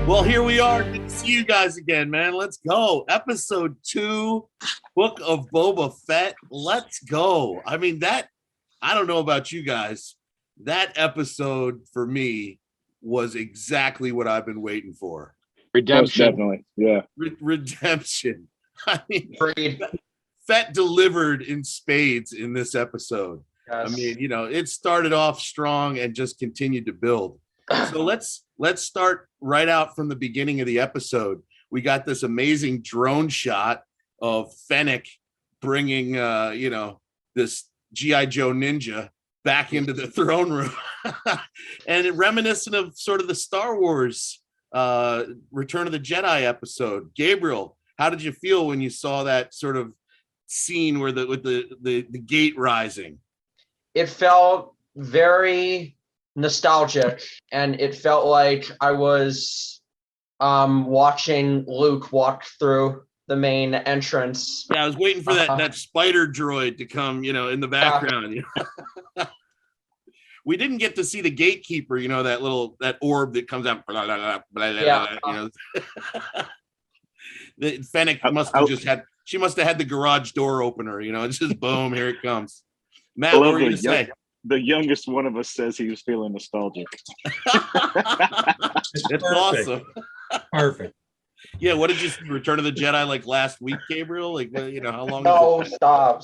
Well, here we are. Good to see you guys again, man. Let's go. Episode 2, Book of Boba Fett. Let's go. I mean, I don't know about you guys. That episode for me was exactly what I've been waiting for. Redemption. Definitely. Yeah. Redemption. I mean, Fett delivered in spades in this episode. Yes. I mean, it started off strong and just continued to build. So let's start right out from the beginning of the episode. We got this amazing drone shot of Fennec bringing, this G.I. Joe ninja back into the throne room. And it reminiscent of sort of the Star Wars Return of the Jedi episode. Gabriel, how did you feel when you saw that sort of scene where with the gate rising? It felt very nostalgic, and it felt like I was watching Luke walk through the main entrance. Yeah, I was waiting for that spider droid to come, in the background. We didn't get to see the gatekeeper, that orb that comes out. Blah, blah, blah, blah, Fennec must have had the garage door opener, it's just boom, here it comes. Matt, what were you going to say? The youngest one of us says he was feeling nostalgic. It's awesome. Perfect. Yeah, what did you see? Return of the Jedi like last week, Gabriel? Like, how long? No, stop.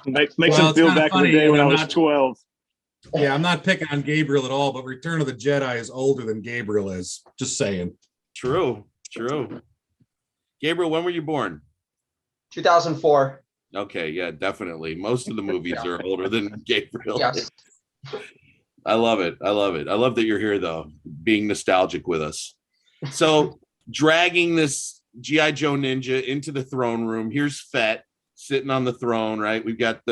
Makes him feel back in the day when I was 12. Yeah, I'm not picking on Gabriel at all, but Return of the Jedi is older than Gabriel is. Just saying. True. Gabriel, when were you born? 2004. Okay, yeah, definitely. Most of the movies are older than Gabriel. Yes. I love it. I love that you're here, though, being nostalgic with us. So, dragging this G.I. Joe ninja into the throne room. Here's Fett sitting on the throne, right? We've got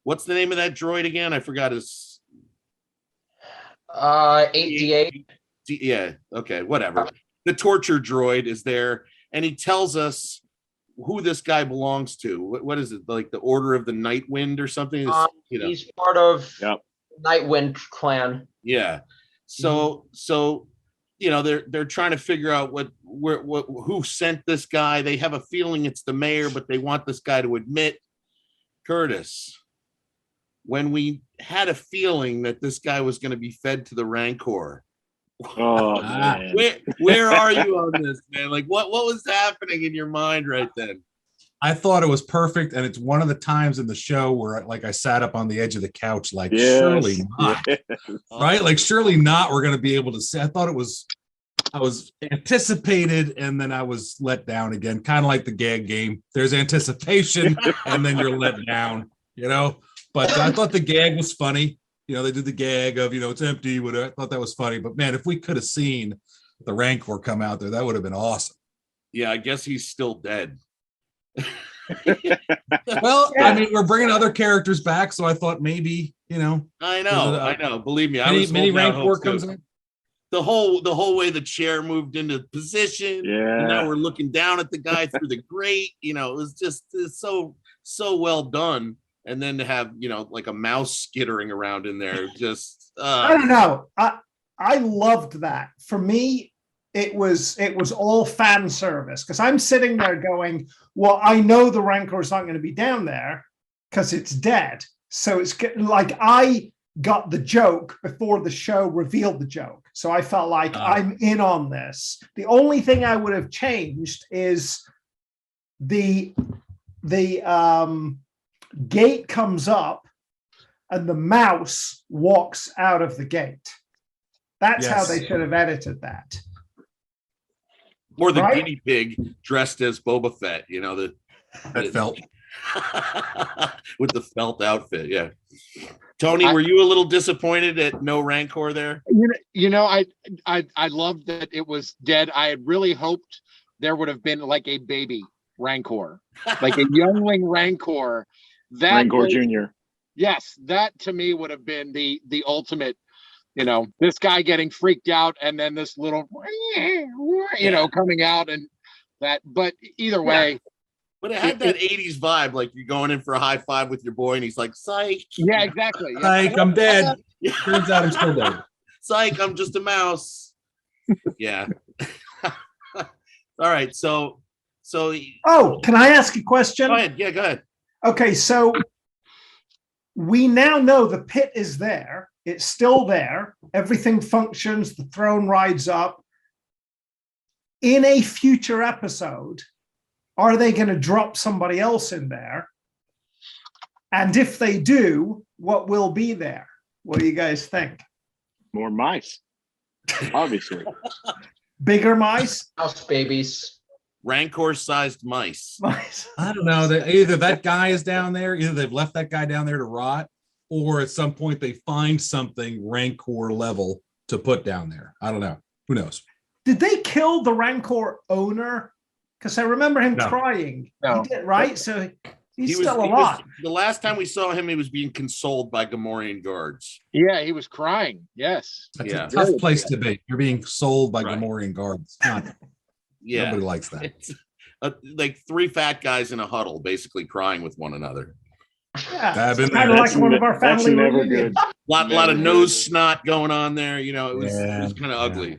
what's the name of that droid again? I forgot his... 8D8. Yeah, okay, whatever. The torture droid is there, and he tells us who this guy belongs to. What is it, like the Order of the Night Wind or something? He's part of Nightwind clan. Yeah. So they're trying to figure out who sent this guy. They have a feeling it's the mayor, but they want this guy to admit. Curtis, when we had a feeling that this guy was going to be fed to the Rancor. Oh man. Where are you on this, man? Like what was happening in your mind right then? I thought it was perfect, and it's one of the times in the show where I sat up on the edge of the couch, like, surely not. Yes. Right? Like, surely not, we're gonna be able to see. I was anticipated, and then I was let down again, kind of like the gag game. There's anticipation, and then you're let down, But I thought the gag was funny. They did the gag of, it's empty, whatever. I thought that was funny. But, man, if we could have seen the Rancor come out there, that would have been awesome. Yeah, I guess he's still dead. Well, yeah. I mean, we're bringing other characters back, so I thought maybe, I know. Believe me, mini Rancor comes in. The whole way the chair moved into position. Yeah. And now we're looking down at the guy through the grate. It was just so well done. And then to have, like a mouse skittering around in there, just I don't know. I loved that. For me, it was all fan service, because I'm sitting there going, well, I know the Rancor is not going to be down there because it's dead. So it's like I got the joke before the show revealed the joke. So I felt like I'm in on this. The only thing I would have changed is the gate comes up and the mouse walks out of the gate. That's how they should have edited that. Or the guinea pig dressed as Boba Fett, that felt with the felt outfit. Yeah. Tony, were you a little disappointed at no Rancor there? I loved that it was dead. I had really hoped there would have been like a baby Rancor, like a youngling Rancor. Rancor Jr. Yes, that to me would have been the ultimate, this guy getting freaked out and then this little, coming out and that. But either way. But it had that 80s vibe, like you're going in for a high five with your boy and he's like, psych. Yeah, exactly. Psych, I'm dead. Turns out I'm still dead. Psych, I'm just a mouse. Yeah. All right. So. Oh, can I ask a question? Go ahead. Yeah, go ahead. Okay, so we now know the pit is there. It's still there. Everything functions. The throne rides up. In a future episode, are they going to drop somebody else in there? And if they do, what will be there? What do you guys think? More mice, obviously. Bigger mice? House babies. Rancor-sized mice. I don't know. Either that guy is down there, either they've left that guy down there to rot, or at some point they find something Rancor level to put down there. I don't know. Who knows? Did they kill the Rancor owner? Because I remember him crying. No. He did, right? So he's He still was- alive. the last time we saw him, he was being consoled by Gamorrean guards. Yeah, he was crying. Yes. That's Yeah. a tough place to be. You're being sold by Right. Gamorrean guards. Not, Yeah. Nobody likes that. It's like three fat guys in a huddle, basically crying with one another. Yeah, I've been kind there. of like one of our That's family never reunions. good. Lot of nose snot going on there. You know, it was Yeah. kind of ugly.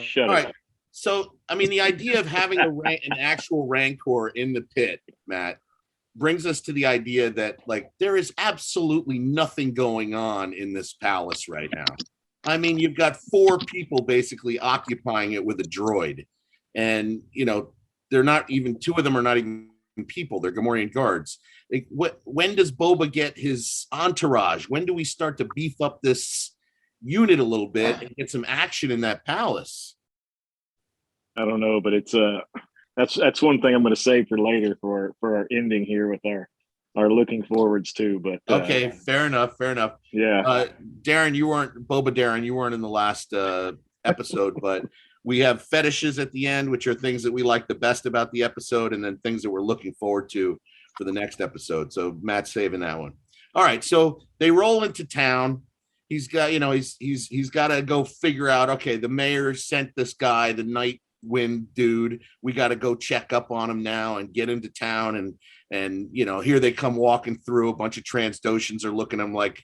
Shut All up. right. So, I mean, the idea of having an actual Rancor in the pit, Matt, brings us to the idea that, like, there is absolutely nothing going on in this palace right now. I mean, you've got 4 people basically occupying it with a droid. And, you know, they're not even, 2 of them are not even people. They're Gamorrean guards. Like, when does Boba get his entourage? When do we start to beef up this unit a little bit and get some action in that palace? I don't know, but it's that's one thing I'm going to save for later for our ending here with our looking forwards too. But Okay, fair enough. yeah, Darren, you weren't in the last episode, but we have fetishes at the end, which are things that we like the best about the episode, and then things that we're looking forward to for the next episode. So Matt's saving that one. All right, so they roll into town. He's got, you know, he's got to go figure out, okay, the mayor sent this guy, the night wind dude. We got to go check up on him now and get into town. And you know, here they come walking through. A bunch of Transdoshans are looking at him like,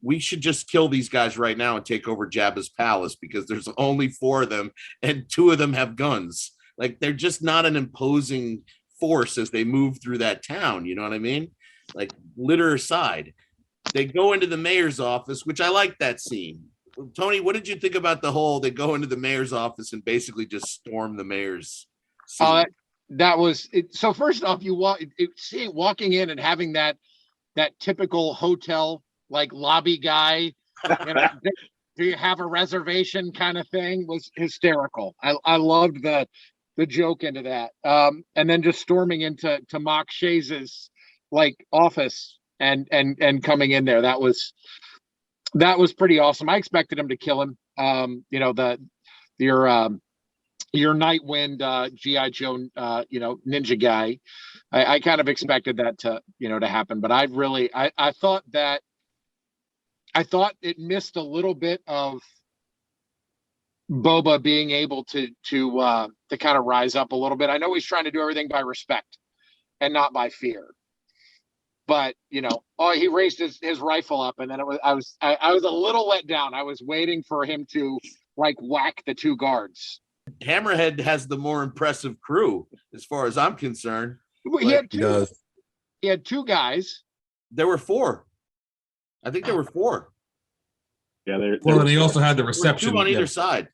we should just kill these guys right now and take over Jabba's palace, because there's only 4 of them and 2 of them have guns. Like, they're just not an imposing force as they move through that town. You know what I mean? Like, litter aside, they go into the mayor's office, which I like that scene. Tony, what did you think about the whole, they go into the mayor's office and basically just storm the mayor's scene? That was it. So first off, you walking in and having that typical hotel like lobby guy, you know, do you have a reservation kind of thing, was hysterical. I loved the joke into that. And then just storming into Mock Shaze's like office and coming in there. That was pretty awesome. I expected him to kill him. You know, your Nightwind G.I. Joe, you know, ninja guy. I kind of expected that to happen, but I thought it missed a little bit of Boba being able to kind of rise up a little bit. I know he's trying to do everything by respect and not by fear. But, you know, he raised his rifle up, and then I was a little let down. I was waiting for him to like whack the 2 guards. Hammerhead has the more impressive crew, as far as I'm concerned. He had 2 guys. There were 4. I think there were 4. yeah. Well, and he also had the There were reception 2 on either yeah. side.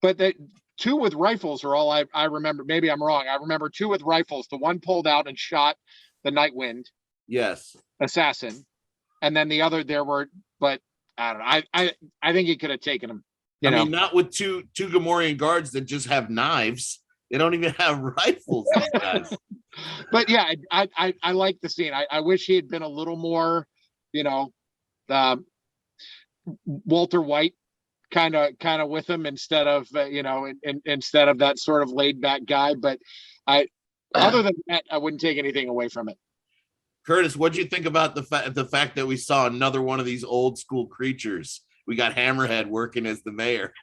But the 2 with rifles are all I remember. Maybe I'm wrong. I remember 2 with rifles. The one pulled out and shot the Nightwind Yes. assassin, and then the other but I don't know. I think he could have taken him. I mean, not with two Gamorrean guards that just have knives. They don't even have rifles, these guys. But yeah, I like the scene. I wish he had been a little more, you know, Walter White kind of with him instead of you know, instead of that sort of laid back guy. But other than that, I wouldn't take anything away from it. Curtis, what do you think about the fact that we saw another one of these old school creatures? We got Hammerhead working as the mayor.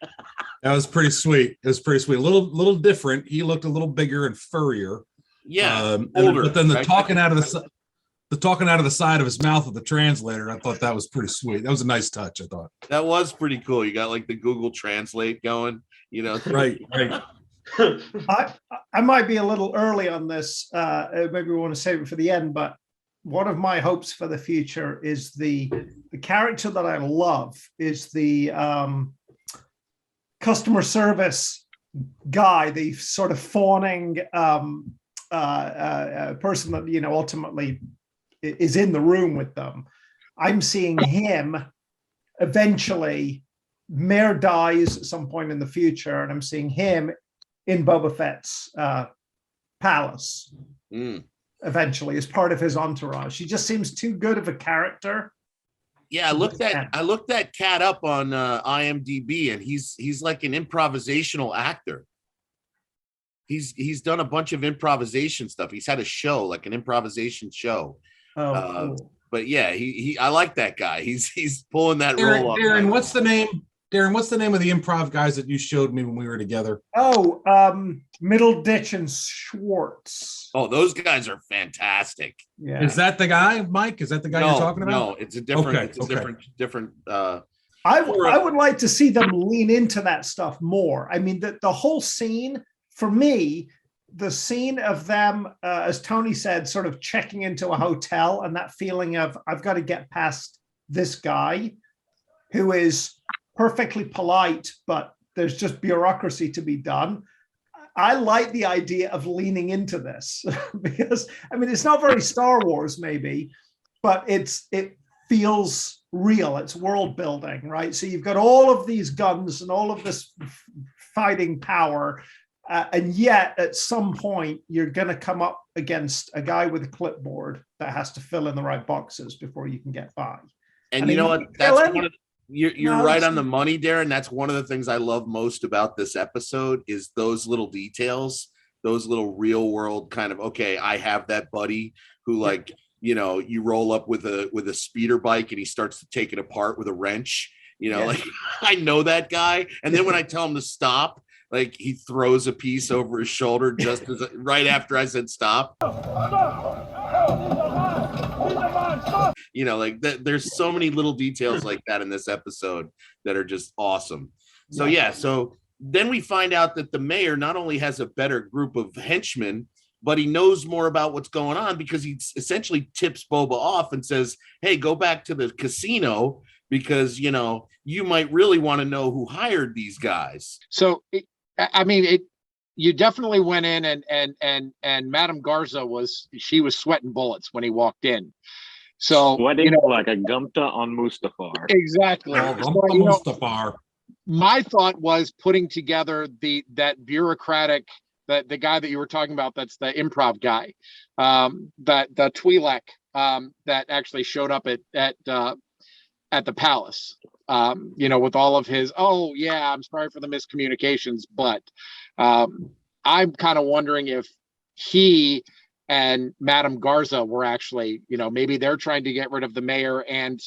That was pretty sweet. It was pretty sweet. A little different. He looked a little bigger and furrier. Yeah, older. older. But then the right? talking out of the the talking out of the side of his mouth with the translator. I thought that was pretty sweet. That was a nice touch, I thought. That was pretty cool. You got like the Google Translate going, you know. Right. I might be a little early on this. Maybe we want to save it for the end, but one of my hopes for the future is the character that I love is the customer service guy, the sort of fawning person that, you know, ultimately is in the room with them. I'm seeing him eventually. Mare dies at some point in the future, and I'm seeing him in Boba Fett's palace eventually as part of his entourage. He just seems too good of a character. Yeah, I looked that cat up on IMDb, and he's like an improvisational actor. He's done a bunch of improvisation stuff. He's had a show, like an improvisation show. Cool. But yeah, I like that guy. He's pulling that role off. Darren, what's the name? Darren, what's the name of the improv guys that you showed me when we were together? Middleditch and Schwartz. Oh, those guys are fantastic. Yeah. Is that the guy, Mike? Is that the guy you're talking about? No, it's a different. Okay, it's a different. I would like to see them lean into that stuff more. I mean, the whole scene for me, the scene of them, as Tony said, sort of checking into a hotel and that feeling of I've got to get past this guy who is perfectly polite, but there's just bureaucracy to be done. I like the idea of leaning into this because, I mean, it's not very Star Wars maybe, but it feels real. It's world building, right? So you've got all of these guns and all of this fighting power, and yet at some point you're going to come up against a guy with a clipboard that has to fill in the right boxes before you can get by. And you know what? That's one of you're right on the money, Darren. That's one of the things I love most about this episode is those little details, those little real world kind of, okay, I have that buddy who, like, you know, you roll up with a speeder bike and he starts to take it apart with a wrench, you know, like I know that guy. And then when I tell him to stop, like he throws a piece over his shoulder just as right after I said stop. You know, like there's so many little details like that in this episode that are just awesome. So yeah, so then we find out that the mayor not only has a better group of henchmen, but he knows more about what's going on because he essentially tips Boba off and says, hey, go back to the casino because, you know, you might really want to know who hired these guys. So, you definitely went in and Madame Garza was sweating bullets when he walked in. So sweating, you know, like a Gumta on Mustafar. Exactly. Mustafar. My thought was putting together that bureaucratic, the guy that you were talking about, that's the improv guy, that the Twi'lek that actually showed up at the palace, you know, with all of his, oh yeah, I'm sorry for the miscommunications, but I'm kind of wondering if he and Madame Garza were actually, you know, maybe they're trying to get rid of the mayor and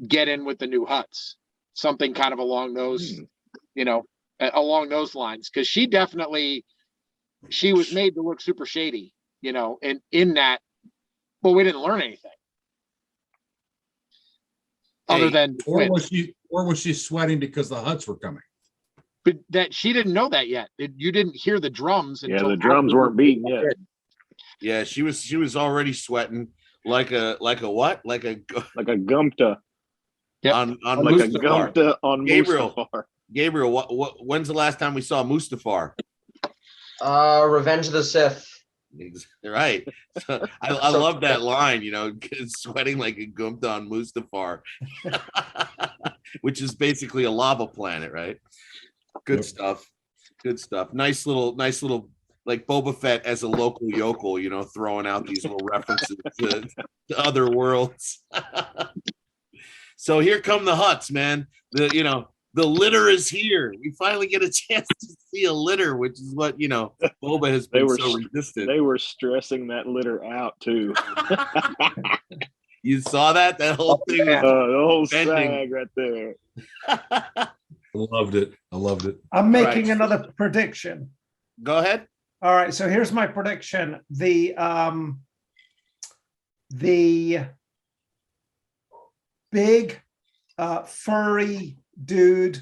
get in with the new Hutts, something kind of along those, you know, along those lines, because she was made to look super shady, you know, and in that, but we didn't learn anything other than, or was she sweating because the Hutts were coming? But that she didn't know that yet. You didn't hear the drums. Yeah, the drums weren't beating yet. Yeah, she was already sweating like a what? Like a Gumta. Yep. On like Mustafar. A Gumta on Mustafar. Gabriel, when's the last time we saw Mustafar? Revenge of the Sith. Right. I love that line, you know, sweating like a Gumta on Mustafar, which is basically a lava planet, right? Good stuff. Good stuff. Nice little, like Boba Fett as a local yokel, you know, throwing out these little references to other worlds. So here come the Hutts, man. The litter is here. We finally get a chance to see a litter, which is what, you know, Boba has been so resistant. They were stressing that litter out too. You saw that whole thing. The whole sag right there. I loved it. I'm making another prediction. Go ahead. All right, so here's my prediction. The the big furry dude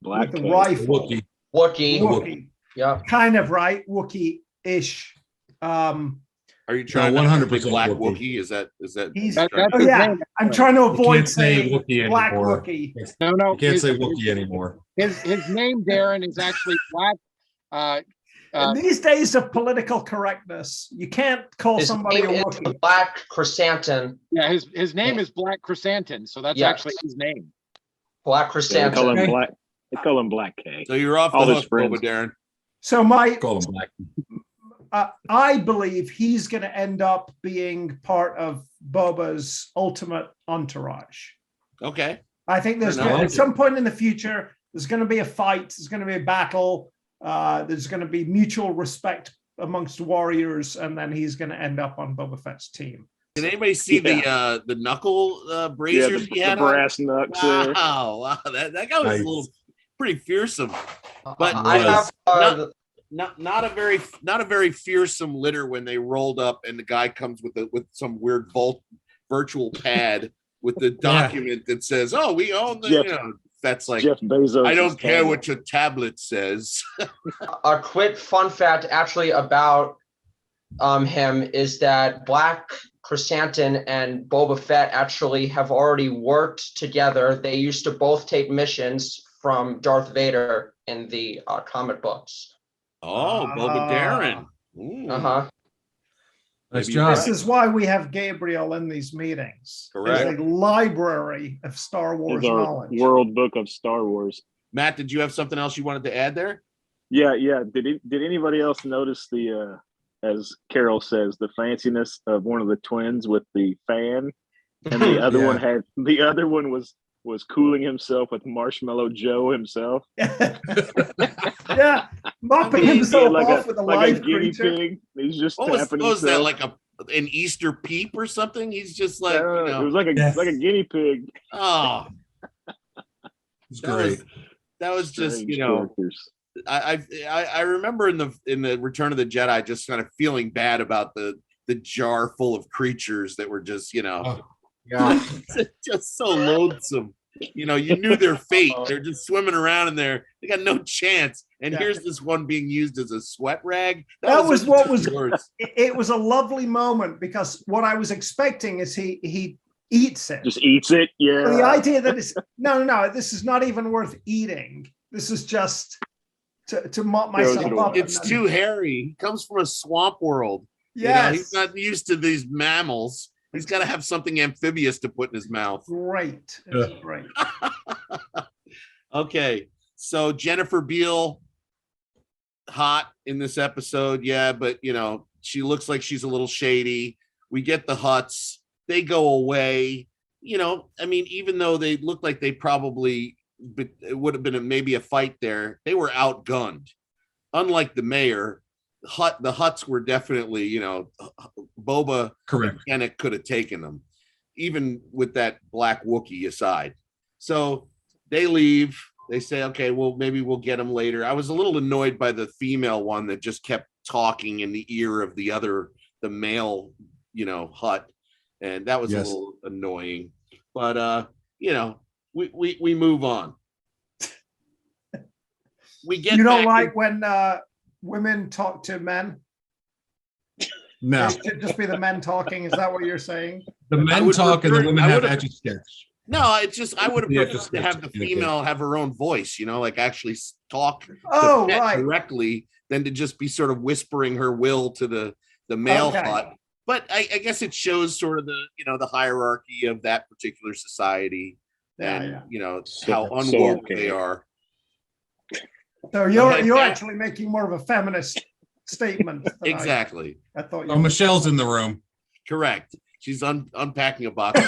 Black with the King. rifle. Wookiee. Wookiee. Yeah. Kind of right. Wookiee-ish. Are you trying to 100% say Black Wookiee. Wookiee? Is that He's That's oh his yeah. name. I'm trying to You avoid can't say saying Wookiee Black anymore. Wookiee. No, You can't say Wookiee anymore. His name, Darren, is actually Black. In these days of political correctness, you can't call His somebody name a is Wookiee. Black Chrysanthemum. Yeah, his name is Black Chrysanthemum, so that's Yes. actually his name. Black They call Chrysanthemum. him Black. They call him Black K. So you're off the All his hook, friends. Boba Darren. So my Call him Black. I believe he's going to end up being part of Boba's ultimate entourage. Okay. I think there's Fair enough. at some point in the future, there's going to be a fight. There's going to be a battle. There's going to be mutual respect amongst warriors, and then he's going to end up on Boba Fett's team. Did anybody see the knuckle Yeah, braziers he the had on? brass knucks there. Wow, that guy was a little pretty fearsome, but I have not a very fearsome litter when they rolled up and the guy comes with some weird virtual pad with the document that says, "Oh, we own the." That's like Jeff Bezos. I don't care what your tablet says. a quick fun fact actually about him is that Black Chrysanthemum and Boba Fett actually have already worked together. They used to both take missions from Darth Vader in the comic books. Oh, Boba Darren. Ooh. Nice Maybe job. This is why we have Gabriel in these meetings. Correct. There's a library of Star Wars Here's our knowledge. World Book of Star Wars. Matt, did you have something else you wanted to add there? Yeah. Did anybody else notice the as Carol says, the fanciness of one of the twins with the fan, and the other one was cooling himself with Marshmallow Joe himself. Yeah, mopping I mean, himself like off with a live guinea creature. pig. He's just What was tapping that? himself. Like an Easter peep or something? He's just like, It was like a guinea pig. oh, It's that great. was just Strange I characters. remember in the Return of the Jedi just kind of feeling bad about the jar full of creatures that were just just so loathsome. You knew their fate. They're just swimming around in there. They got no chance. And here's this one being used as a sweat rag. That was what was worse. it was a lovely moment because what I was expecting is he eats it. Just eats it. Yeah. But the idea that it's no, this is not even worth eating. This is just to mop myself up. It's too hairy. He comes from a swamp world. Yes. He's not used to these mammals. He's got to have something amphibious to put in his mouth. Great. It's great. Okay. So Jennifer Beal, hot in this episode. Yeah, but she looks like she's a little shady. We get the Hutts. They go away. Even though they look like they probably, but it would have been maybe a fight there. They were outgunned. Unlike the mayor, the Hutts were definitely, Boba Correct. and it could have taken them, even with that Black Wookiee aside. So they leave. They say, okay, well, maybe we'll get them later. I was a little annoyed by the female one that just kept talking in the ear of the male, Hutt. And that was a little annoying. But, we move on. We get You don't like when women talk to men? No, It should just be the men talking. Is that what you're saying? the men talk and the women have edgy sketch. No, it's just I would have Yeah, preferred to have the female have her own voice, like actually talk Oh, Fett right. directly than to just be sort of whispering her will to the male Okay. Hutt. But I guess it shows sort of the the hierarchy of that particular society and how unwoke they are. So you're actually making more of a feminist statement. than Exactly. I thought you. Oh, Michelle's in the room. Correct. She's unpacking a box.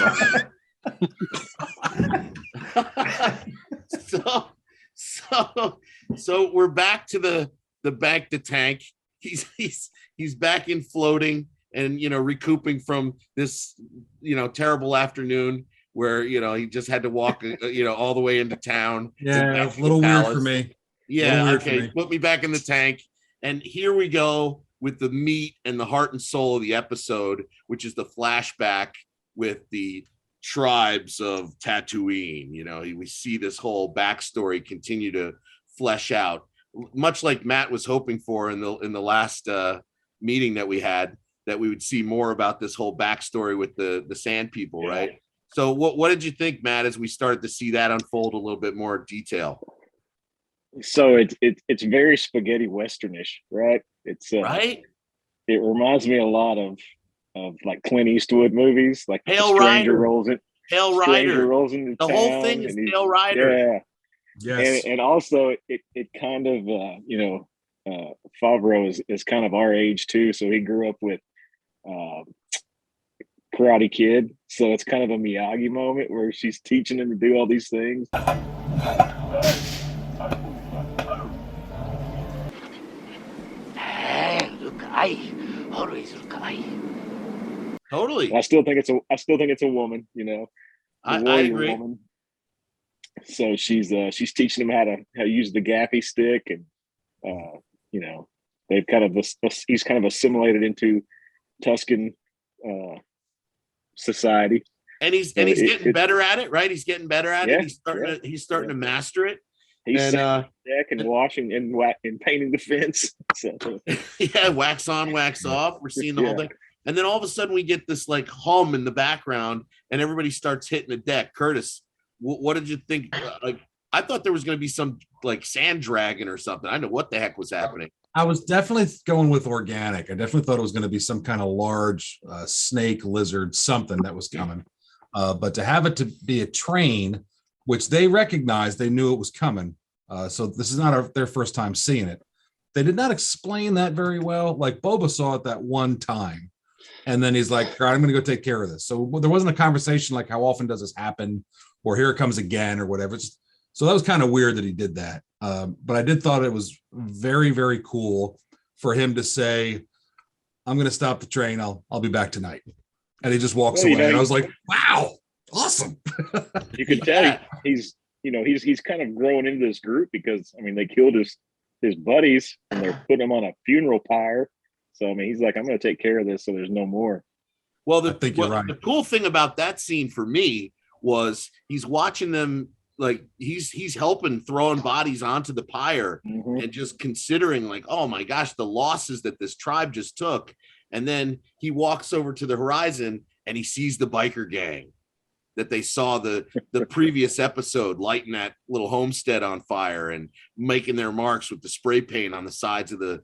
So we're back to the bank to tank. He's back in floating and recouping from this terrible afternoon where he just had to walk all the way into town. Yeah, to it's a little weird for me. Yeah, weird for okay. me. Put me back in the tank. And here we go. with the meat and the heart and soul of the episode, which is the flashback with the tribes of Tatooine. You know, we see this whole backstory continue to flesh out, much like Matt was hoping for in the last meeting that we had, that we would see more about this whole backstory with the Sand People, right? So what did you think, Matt, as we started to see that unfold a little bit more detail? So it's very spaghetti westernish, right? It's right. It reminds me a lot of like Clint Eastwood movies, like Hail Stranger Rider. rolls it. Hail Stranger Rider. rolls into the town, whole thing is Hail Rider. Yeah. Yes. And also it kind of Favreau is kind of our age too, so he grew up with Karate Kid, so it's kind of a Miyagi moment where she's teaching him to do all these things. Totally. I still think it's a woman, you know. I agree. Woman. So she's teaching him how to use the gaffy stick, and you know, they've kind of he's kind of assimilated into Tuscan society, and he's getting better at it, right? He's getting better at it. He's starting to master it. He's deck and washing and painting the fence. So. Yeah, wax on, wax off. We're seeing the whole thing, and then all of a sudden we get this like hum in the background, and everybody starts hitting the deck. Curtis, what did you think? Like, I thought there was going to be some like sand dragon or something. I don't know what the heck was happening. I was definitely going with organic. I definitely thought it was going to be some kind of large snake, lizard, something that was coming. But to have it to be a train, which they recognized, they knew it was coming. So this is not their first time seeing it. They did not explain that very well. Like Boba saw it that one time, and then he's like, all right, I'm going to go take care of this. So there wasn't a conversation like how often does this happen, or here it comes again, or whatever. So that was kind of weird that he did that. But I did thought it was very, very cool for him to say, I'm going to stop the train. I'll be back tonight. And he just walks away. And I was like, wow, awesome. You could tell he's kind of growing into this group, because I mean, they killed his buddies and they're putting him on a funeral pyre. So I mean, he's like, I'm going to take care of this, so there's no more. Well, the cool thing about that scene for me was he's watching them, like he's helping throwing bodies onto the pyre, and just considering like, oh my gosh, the losses that this tribe just took. And then he walks over to the horizon and he sees the biker gang that they saw the previous episode lighting that little homestead on fire and making their marks with the spray paint on the sides of the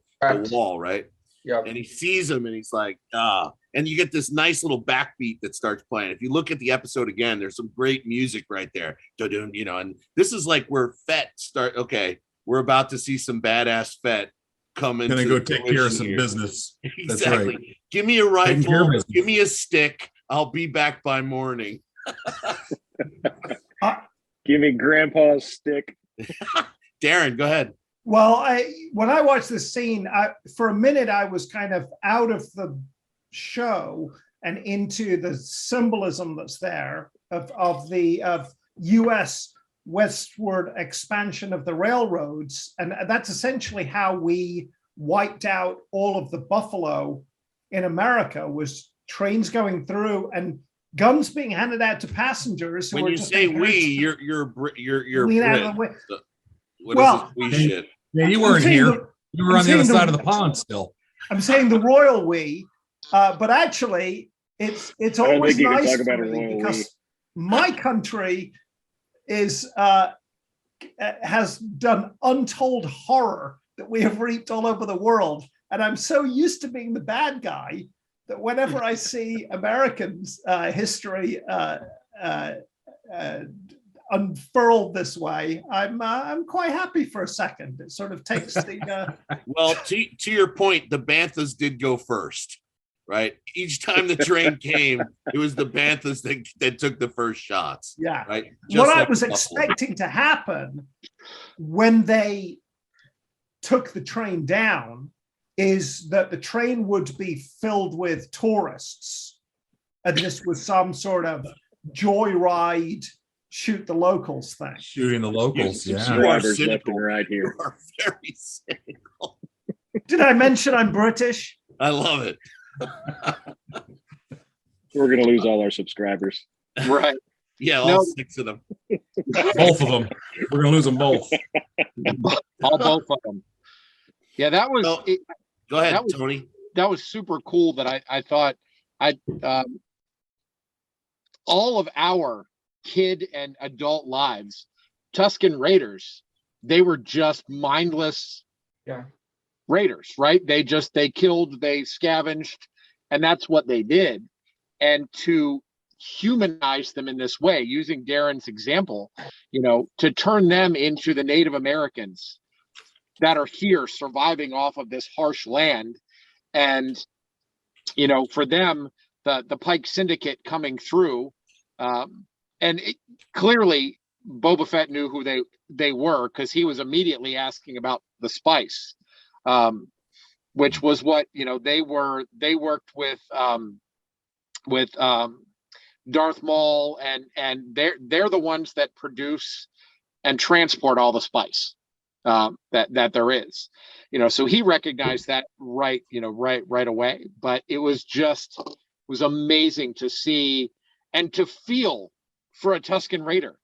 wall, right? Yeah. And he sees them and he's like, and you get this nice little backbeat that starts playing. If you look at the episode again, there's some great music right there. You know, and this is like where Fett okay, we're about to see some badass Fett come in. Gonna go take care of some business. Exactly. That's right. Give me a rifle, give me a stick. I'll be back by morning. Give me Grandpa's stick. Darren, go ahead. Well, when I watched this scene, for a minute I was kind of out of the show and into the symbolism that's there of U.S. westward expansion of the railroads, and that's essentially how we wiped out all of the buffalo in America, was trains going through and guns being handed out to passengers. When you say we, you're Brit. Well, shit. Yeah, you weren't here. You were on the other side of the pond still. I'm saying the royal we, but actually it's always nice for me because my country is has done untold horror that we have reaped all over the world, and I'm so used to being the bad guy that whenever I see Americans' history unfurled this way, I'm quite happy for a second. It sort of takes the well, to your point, the Banthas did go first, right? Each time the train came, it was the Banthas that took the first shots. Yeah. Right. What I was expecting to happen when they took the train down is that the train would be filled with tourists, and this was some sort of joyride, shoot the locals thing. Shooting the locals, yeah. Drivers left and right here. You are very cynical. Did I mention I'm British? I love it. We're gonna lose all our subscribers. Right. Yeah, all 6 of them. Both of them. We're gonna lose them both. Both of them. Yeah, that was. Go ahead, Tony. That was super cool. That I thought all of our kid and adult lives, Tusken Raiders, they were just mindless raiders, right? They killed, they scavenged, and that's what they did. And to humanize them in this way, using Darren's example, to turn them into the Native Americans that are here surviving off of this harsh land. And, for them, the Pike Syndicate coming through, clearly Boba Fett knew who they were, because he was immediately asking about the spice, which was what they worked with Darth Maul, and they're the ones that produce and transport all the spice that there is, so he recognized that right away. But it was amazing to see and to feel for a Tusken Raider.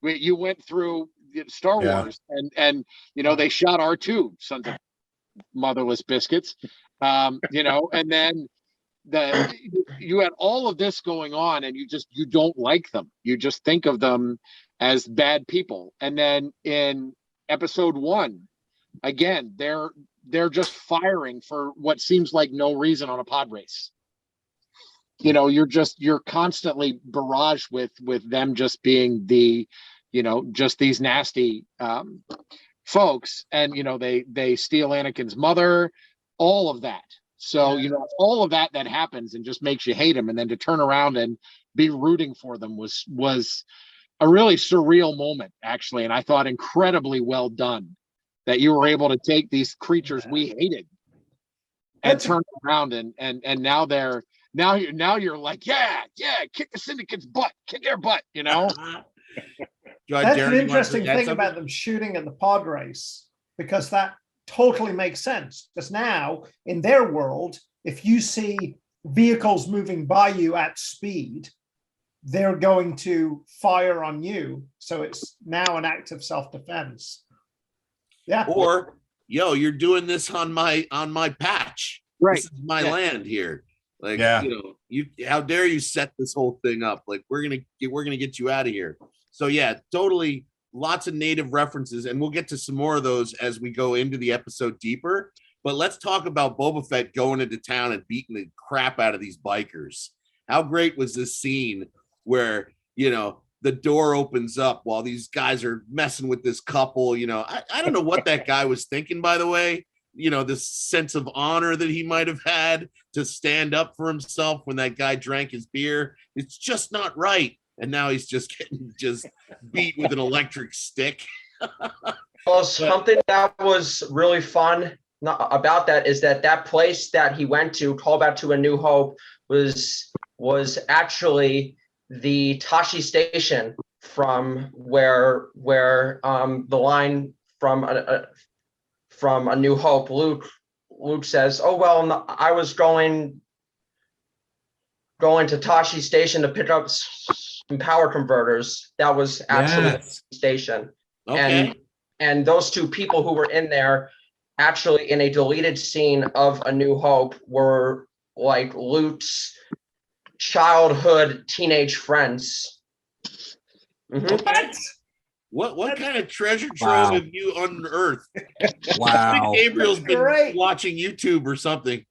You went through Star Wars, and they shot R2, sons of motherless biscuits, and then you had all of this going on, and you don't like them. You just think of them as bad people. And then in episode 1, again, they're just firing for what seems like no reason on a pod race. You're constantly barraged with them just being just these nasty folks, and they steal Anakin's mother, all of that. So all of that happens and just makes you hate them, and then to turn around and be rooting for them was a really surreal moment, actually. And I thought incredibly well done that you were able to take these creatures we hated and turn around and now you're like, yeah, kick the Syndicate's butt, kick their butt, That's an interesting thing about them shooting at the pod race, because that totally makes sense. Because now in their world, if you see vehicles moving by you at speed, they're going to fire on you. So it's now an act of self-defense. Yeah. Or, you're doing this on my patch. Right. This is my land here. Like, you how dare you set this whole thing up? Like, we're gonna get you out of here. So yeah, totally. Lots of native references, and we'll get to some more of those as we go into the episode deeper. But let's talk about Boba Fett going into town and beating the crap out of these bikers. How great was this scene where, the door opens up while these guys are messing with this couple? I don't know what that guy was thinking, by the way. This sense of honor that he might have had to stand up for himself when that guy drank his beer. It's just not right. And now he's just getting beat with an electric stick. Well, something that was really fun about that is that place that he went to, callback to A New Hope, was actually the Tashi station from where the line from A New Hope, Luke says, "Oh well, I was going to Tashi station to pick up some power converters." That was actually the station. Okay. And those two people who were in there, actually in a deleted scene of A New Hope, were like Luke's childhood teenage friends. Mm-hmm. What kind of treasure trove have you unearthed? Wow. I think Gabriel's been watching YouTube or something.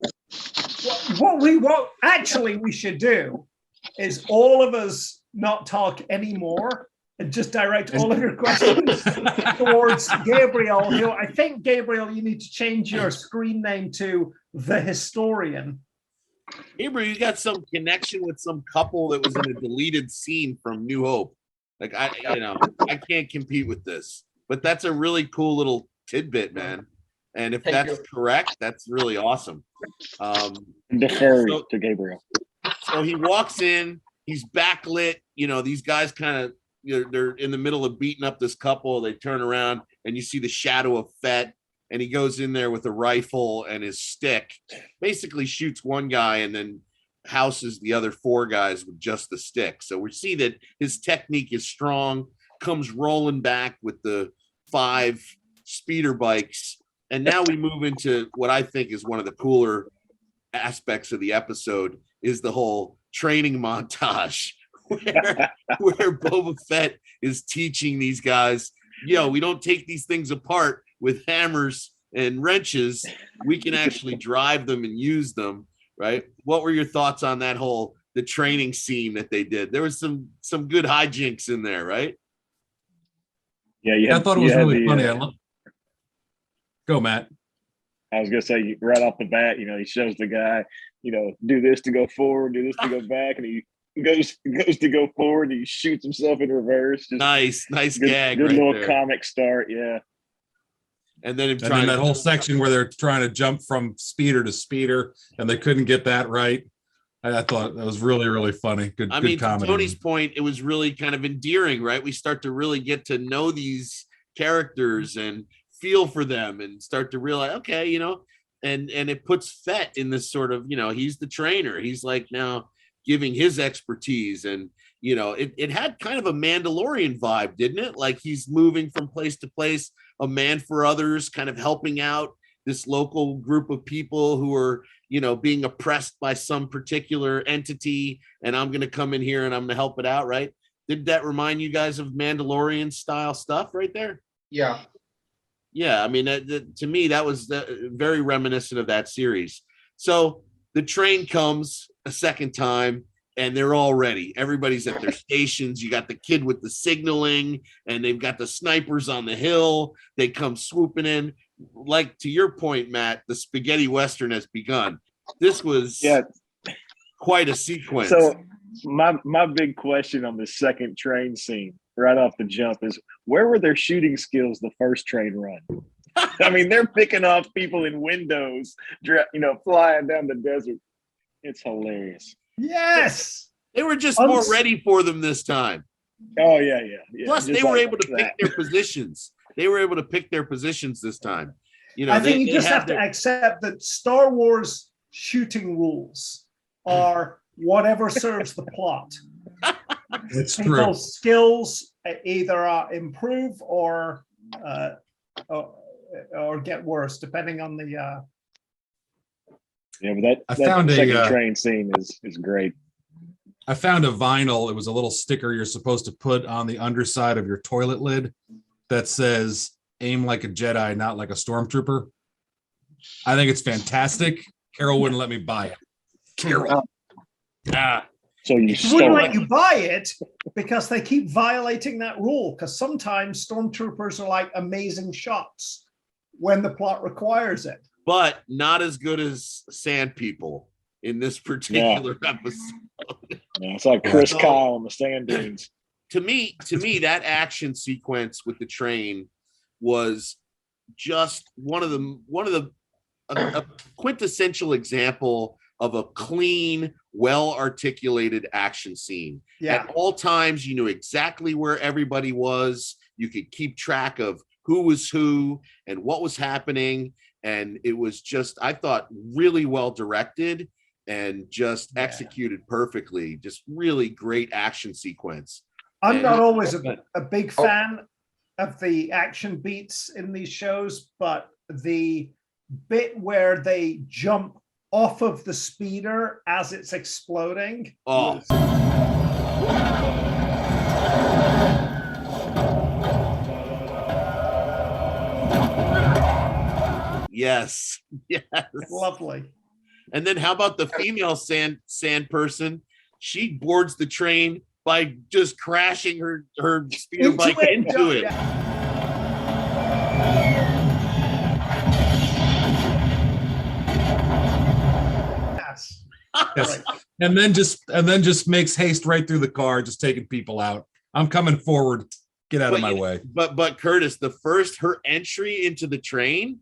What actually we should do is all of us not talk anymore and just direct all of your questions towards Gabriel, who I think, Gabriel, you need to change your screen name to The Historian. Gabriel, you got some connection with some couple that was in a deleted scene from New Hope. Like, I can't compete with this, but that's a really cool little tidbit, man. And if that's correct, that's really awesome. Defer to Gabriel. So he walks in, he's backlit. These guys kind of, they're in the middle of beating up this couple. They turn around and you see the shadow of Fett. and he goes in there with a rifle and his stick, basically shoots one guy and then houses the other 4 guys with just the stick. So we see that his technique is strong, comes rolling back with the 5 speeder bikes. And now we move into what I think is one of the cooler aspects of the episode, is the whole training montage where Boba Fett is teaching these guys, we don't take these things apart with hammers and wrenches. We can actually drive them and use them, right? What were your thoughts on that the training scene that they did? There was some good hijinks in there, right? Yeah, I thought it was really funny. Go, Matt. I was gonna say right off the bat, he shows the guy, do this to go forward, do this to go back, and he goes to go forward, and he shoots himself in reverse. Just nice good, gag. Good right little there. Comic start, yeah. And then that whole section where they're trying to jump from speeder to speeder, and they couldn't get that right. I thought that was really, really funny. Good comedy. To Tony's point, it was really kind of endearing, right? We start to really get to know these characters and feel for them and start to realize, okay, and it puts Fett in this sort of, he's the trainer. He's like now giving his expertise, and it had kind of a Mandalorian vibe, didn't it? Like he's moving from place to place, a man for others, kind of helping out this local group of people who are, being oppressed by some particular entity, and I'm going to come in here and I'm going to help it out, right? Did that remind you guys of Mandalorian style stuff right there? Yeah. Yeah, I mean, to me, that was very reminiscent of that series. So the train comes a second time, and they're all ready. Everybody's at their stations. You got the kid with the signaling, and they've got the snipers on the hill. They come swooping in. Like, to your point, Matt, the spaghetti Western has begun. This was quite a sequence. So my big question on the second train scene right off the jump is, where were their shooting skills the first train run? I mean, they're picking off people in windows, flying down the desert. It's hilarious. Yes. They were just more ready for them this time. Oh, yeah. Plus, they were able to pick their positions. They were able to pick their positions this time. I think you just have to accept that Star Wars shooting rules are whatever serves the plot. It's People's true. skills either improve or get worse, depending on the. Yeah, but that second train scene is great. I found a vinyl. It was a little sticker you're supposed to put on the underside of your toilet lid that says "Aim like a Jedi, not like a stormtrooper." I think it's fantastic. Carol wouldn't let me buy it. Carol. So you wouldn't let you buy it because they keep violating that rule, because sometimes stormtroopers are like amazing shots when the plot requires it. But not as good as Sand People in this particular episode. Yeah, it's like Chris Kyle on the sand dunes. To me, that action sequence with the train was just a quintessential example of a clean, well-articulated action scene. Yeah. At all times, you knew exactly where everybody was. You could keep track of who was who and what was happening. And it was just, I thought, really well directed and just executed perfectly. Just really great action sequence. I'm not always a big fan of the action beats in these shows, but the bit where they jump off of the speeder as it's exploding. Oh. Yes. Lovely. And then how about the female sand person? She boards the train by just crashing her speeder bike into it. Yes. Yes. And then just makes haste right through the car, just taking people out. I'm coming forward. Get out of my way. But Curtis, her entry into the train,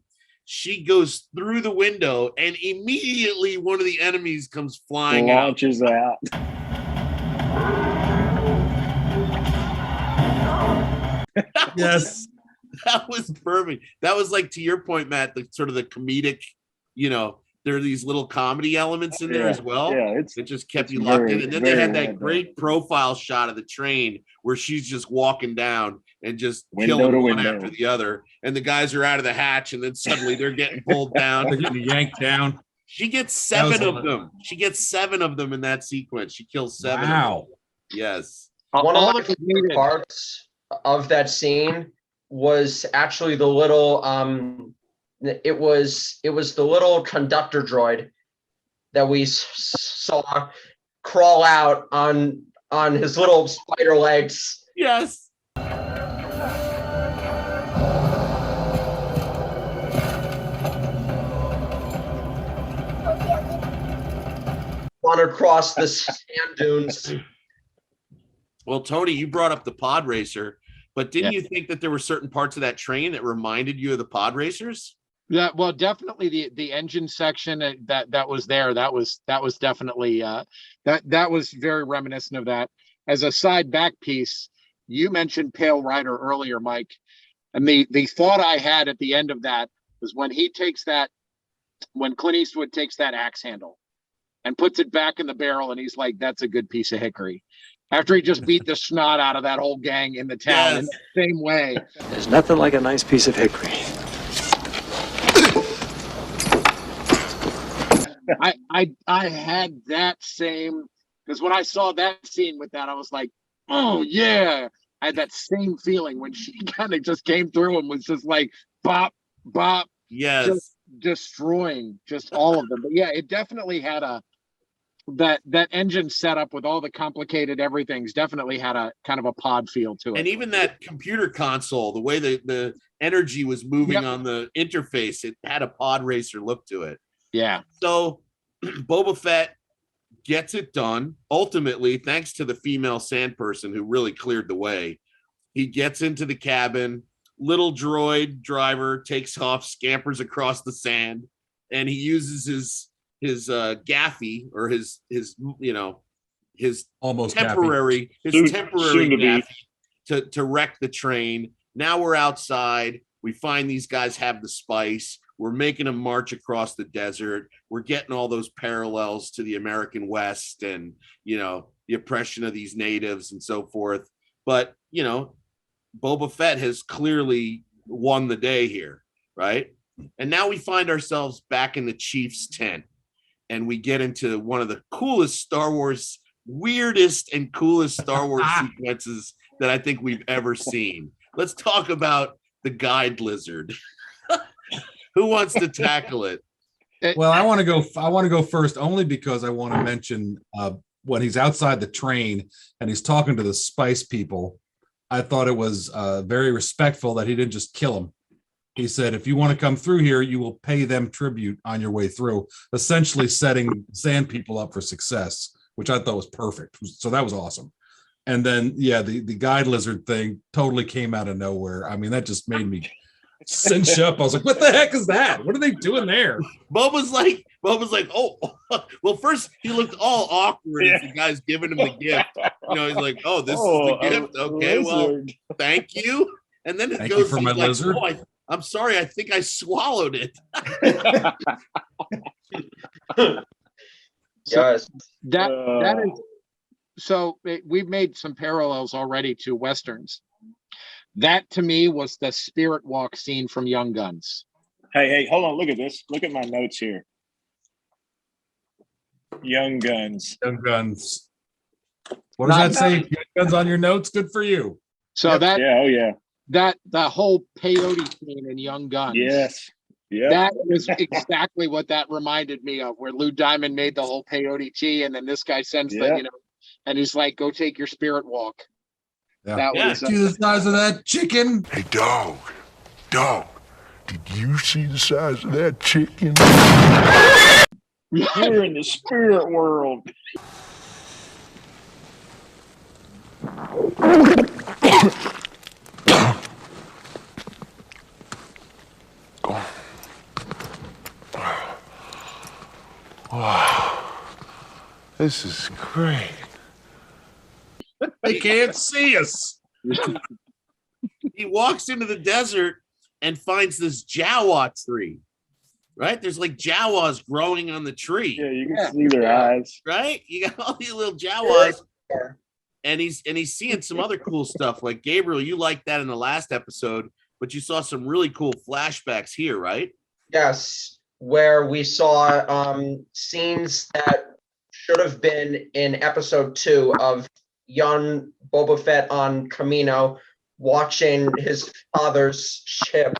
she goes through the window and immediately one of the enemies comes flying launches out. Yes. That was perfect. That was like, to your point, Matt, the sort of the comedic, there are these little comedy elements in there as well. Yeah, it just kept you locked in. And then they had that great profile shot of the train where she's just walking down and just killing one after the other. And the guys are out of the hatch, and then suddenly they're getting pulled down. They're getting yanked down. She gets 7 of them. She gets 7 of them in that sequence. She kills 7 Wow. of them. Yes. One of my favorite parts of that scene was actually the little it was the little conductor droid that we saw crawl out on his little spider legs. Yes. On across the sand dunes. Well, Tony, you brought up the pod racer, but didn't you think that there were certain parts of that train that reminded you of the pod racers? Yeah, well, definitely the engine section that was there. That was definitely that was very reminiscent of that. As a side back piece, you mentioned Pale Rider earlier, Mike, and the thought I had at the end of that was when Clint Eastwood takes that axe handle and puts it back in the barrel, and he's like, "That's a good piece of hickory." After he just beat the snot out of that whole gang in the town in the same way. There's nothing like a nice piece of hickory. I had that same, because when I saw that scene with that, I was like, oh yeah. I had that same feeling when she kind of just came through and was just like bop, bop. Yes. Just destroying just all of them. But yeah, it definitely had that engine setup with all the complicated everything's definitely had a kind of a pod feel to it. And even that computer console, the way the energy was moving on the interface, it had a pod racer look to it. Yeah. So Boba Fett gets it done. Ultimately, thanks to the female sand person who really cleared the way, he gets into the cabin. Little droid driver takes off, scampers across the sand, and he uses his gaffy, or his almost temporary gaffy to wreck the train. Now we're outside. We find these guys have the spice. We're making them march across the desert. We're getting all those parallels to the American West and, the oppression of these natives and so forth. But, Boba Fett has clearly won the day here, right? And now we find ourselves back in the Chief's tent, and we get into one of the weirdest and coolest Star Wars sequences that I think we've ever seen. Let's talk about the guide lizard. Who wants to tackle it? Well, I want to go first, only because I want to mention when he's outside the train and he's talking to the spice people. I thought it was very respectful that he didn't just kill him. He said, if you want to come through here, you will pay them tribute on your way through, essentially setting sand people up for success, which I thought was perfect. So that was awesome. And then, the guide lizard thing totally came out of nowhere. I mean, that just made me cinch up. I was like, what the heck is that? What are they doing there? Boba's like, oh, well, first he looked all awkward as the guy's giving him the gift. He's like, oh, this is the gift. Okay, well, thank you. And then it goes for my lizard. Oh, I'm sorry, I think I swallowed it. Yes. That is so we've made some parallels already to Westerns. That to me was the spirit walk scene from Young Guns. Hey, hold on. Look at this. Look at my notes here. Young Guns. Young Guns. What does that say? Young Guns on your notes? Good for you. So that that the whole peyote scene in Young Guns. Yes. Yeah. That was exactly what that reminded me of, where Lou Diamond made the whole peyote tea, and then this guy sends and he's like, go take your spirit walk. Yeah. That was see the size of that chicken. Hey, dog, did you see the size of that chicken? You're in the spirit world. Wow, this is great. They can't see us. He walks into the desert and finds this Jawa tree. Right? There's like Jawas growing on the tree. Yeah, you can see their eyes. Right? You got all these little Jawas. And he's seeing some other cool stuff. Like Gabriel, you liked that in the last episode, but you saw some really cool flashbacks here, right? Yes, where we saw scenes that should have been in episode 2 of young Boba Fett on Camino watching his father's ship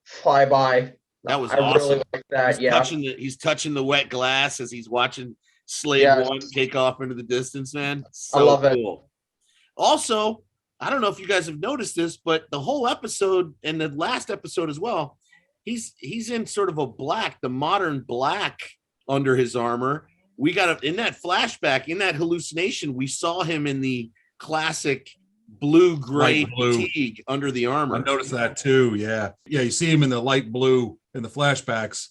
fly by. That was I awesome. really like that. He's touching the wet glass as he's watching Slave One take off into the distance, man. So I love cool. Also, I don't know if you guys have noticed this, but the whole episode and the last episode as well, he's in sort of a black, the modern black under his armor. We got in that flashback, in that hallucination, we saw him in the classic blue-gray fatigue under the armor. I noticed that too. Yeah. You see him in the light blue in the flashbacks.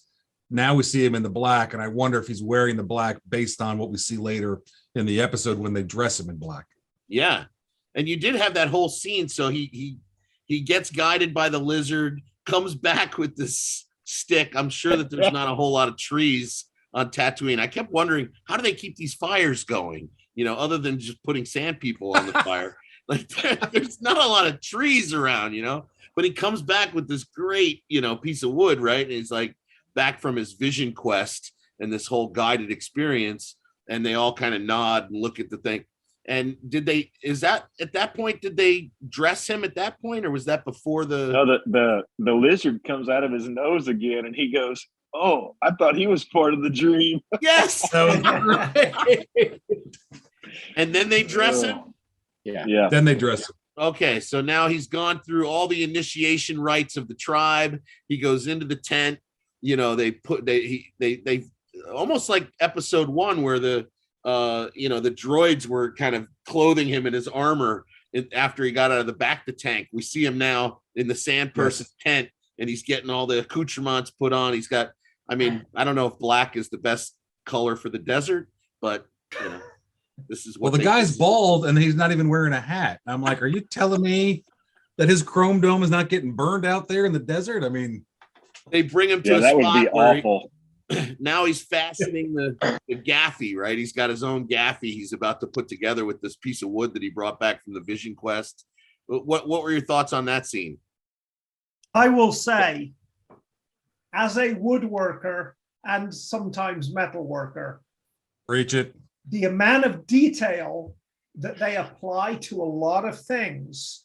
Now we see him in the black, and I wonder if he's wearing the black based on what we see later in the episode when they dress him in black. Yeah. And you did have that whole scene. So he gets guided by the lizard, comes back with this stick. I'm sure that there's not a whole lot of trees on Tatooine. I kept wondering, how do they keep these fires going? Other than just putting sand people on the fire. Like there's not a lot of trees around, but he comes back with this great, piece of wood, right? And he's like back from his vision quest and this whole guided experience. And they all kind of nod and look at the thing. And at that point, did they dress him at that point, or was that before the? No, the lizard comes out of his nose again, and he goes, "Oh, I thought he was part of the dream." Yes. And then they dress him. Yeah. Then they dress him. Okay, so now he's gone through all the initiation rites of the tribe. He goes into the tent. They almost like episode 1 where the droids were kind of clothing him in his armor after he got out of the bacta tank. We see him now in the sand person's tent, and he's getting all the accoutrements put on. He's got, I don't know if black is the best color for the desert, but this is what. Well, the guy's bald and he's not even wearing a hat. I'm like, are you telling me that his chrome dome is not getting burned out there in the desert? They bring him to a that spot would be where awful. Now he's fastening the gaffy, right? He's got his own gaffy he's about to put together with this piece of wood that he brought back from the Vision Quest. What were your thoughts on that scene? I will say, as a woodworker and sometimes metal worker, Preach it. The amount of detail that they apply to a lot of things,